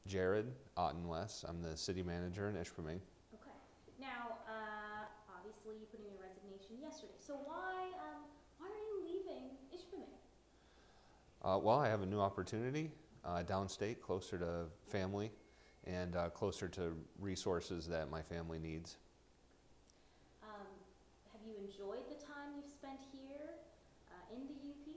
Jered Ottenwess. I'm the city manager in Ishpeming. Okay. Now, obviously, you put in your resignation yesterday. So why are you leaving Ishpeming? Well, I have a new opportunity downstate, closer to family and closer to resources that my family needs. Have you enjoyed the time you've spent here in the UP?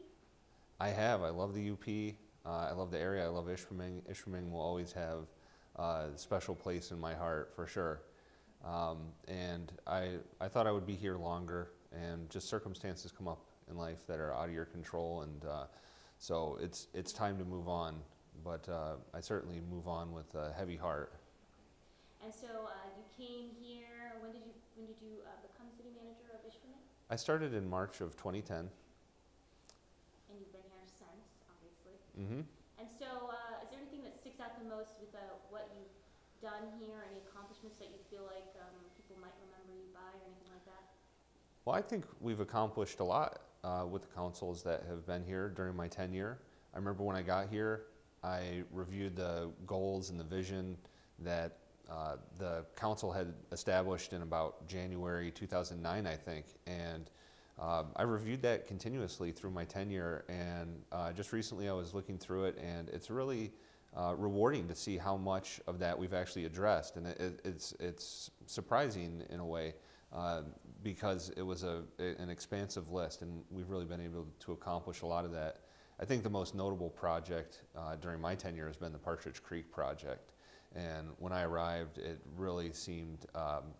I have. I love the UP. I love the area. I love Ishpeming. Ishpeming will always have a special place in my heart for sure. And I thought I would be here longer, and just circumstances come up in life that are out of your control, and so it's time to move on. But I certainly move on with a heavy heart. And so you came here. When did you become city manager of Ishpeming? I started in March of 2010. And you've been here since, obviously. Mm-hmm. And so, is there anything that sticks out the most with what you've done here? Any accomplishments that you feel like people might remember you by, or anything like that? Well, I think we've accomplished a lot with the councils that have been here during my tenure. I remember when I got here, I reviewed the goals and the vision that the council had established in about January 2009, I think, and I reviewed that continuously through my tenure, and just recently I was looking through it, and it's really rewarding to see how much of that we've actually addressed, and it's surprising in a way because it was an expansive list, and we've really been able to accomplish a lot of that. I think the most notable project during my tenure has been the Partridge Creek project. And when I arrived, it really seemed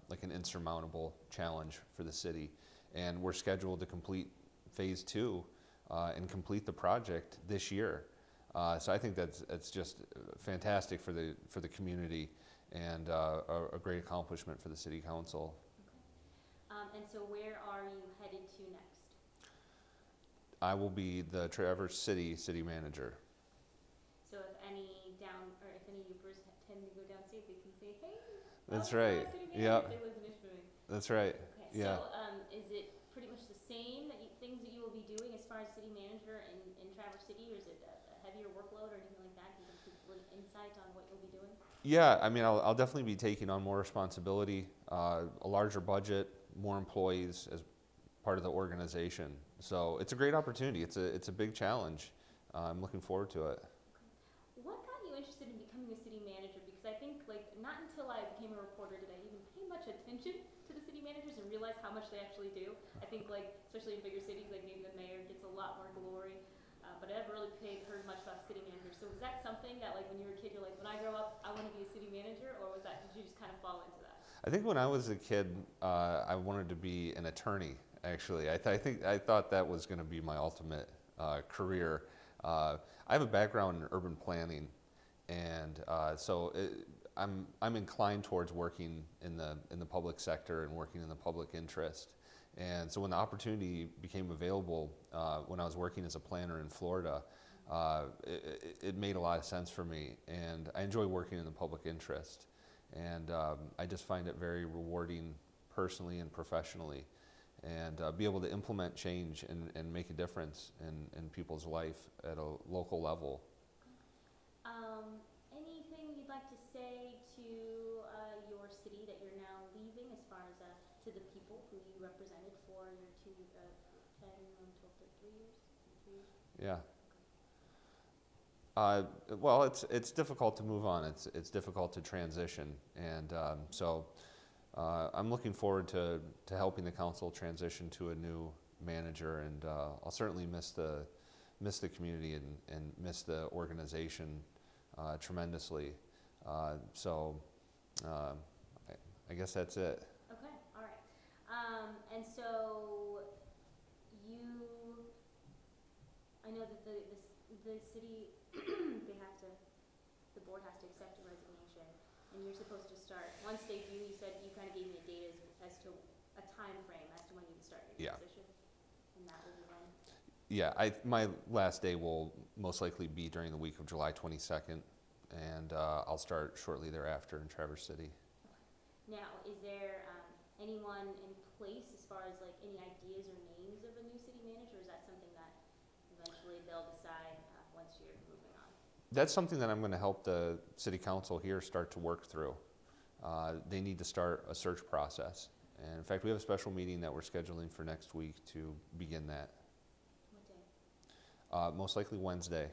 like an insurmountable challenge for the city. And we're scheduled to complete phase 2 and complete the project this year. So I think that's just fantastic for the community, and a great accomplishment for the city council. Okay. And so where are you headed to next? I will be the Traverse City manager. So if any Upers tend to go downstate, they can say, "Hey, that's right. Yeah, they live in Ishpeming." That's right. Okay. Yeah. So is it pretty much the same things that you will be doing as far as city manager in Traverse City, or is it a heavier workload or anything like that? Can you give us a little insight on what you'll be doing? Yeah, I mean, I'll definitely be taking on more responsibility, a larger budget, more employees as part of the organization. So it's a great opportunity. It's a big challenge. I'm looking forward to it. What got you interested in becoming a city manager? Because I think, like, not until I became a reporter did I even pay much attention to the city managers and realize how much they actually do. I think, like, especially in bigger cities, like maybe the mayor gets a lot more glory, but I never really heard much about city managers. So was that something that, like, when you were a kid, you're like, when I grow up, I want to be a city manager, or did you just kind of fall into that? I think when I was a kid, I wanted to be an attorney. Actually, I thought that was going to be my ultimate career. I have a background in urban planning, and I'm inclined towards working in the public sector and working in the public interest. And so when the opportunity became available, when I was working as a planner in Florida, it made a lot of sense for me, and I enjoy working in the public interest, and I just find it very rewarding personally and professionally. And be able to implement change and make a difference in people's life at a local level. Anything you'd like to say to your city that you're now leaving, as far as to the people who you represented for your 10, 12, 3 years? 3 years? Yeah. Well, it's difficult to move on. It's difficult to transition, and so. I'm looking forward to helping the council transition to a new manager, and I'll certainly miss the community and miss the organization tremendously. So I guess that's it. Okay, all right. And so I know that the city the board has to accept your resignation. And you're supposed to start, once they do, you said you kind of gave me a date as to a time frame as to when you would start your position. And that will be when? Yeah, my last day will most likely be during the week of July 22nd, and I'll start shortly thereafter in Traverse City. Okay. Now, is there anyone in place as far as like any ideas or names of a new city manager, or is that something that eventually they'll decide once you're moving on? That's something that I'm going to help the city council here start to work through. They need to start a search process. And in fact, we have a special meeting that we're scheduling for next week to begin that. What day? Most likely Wednesday.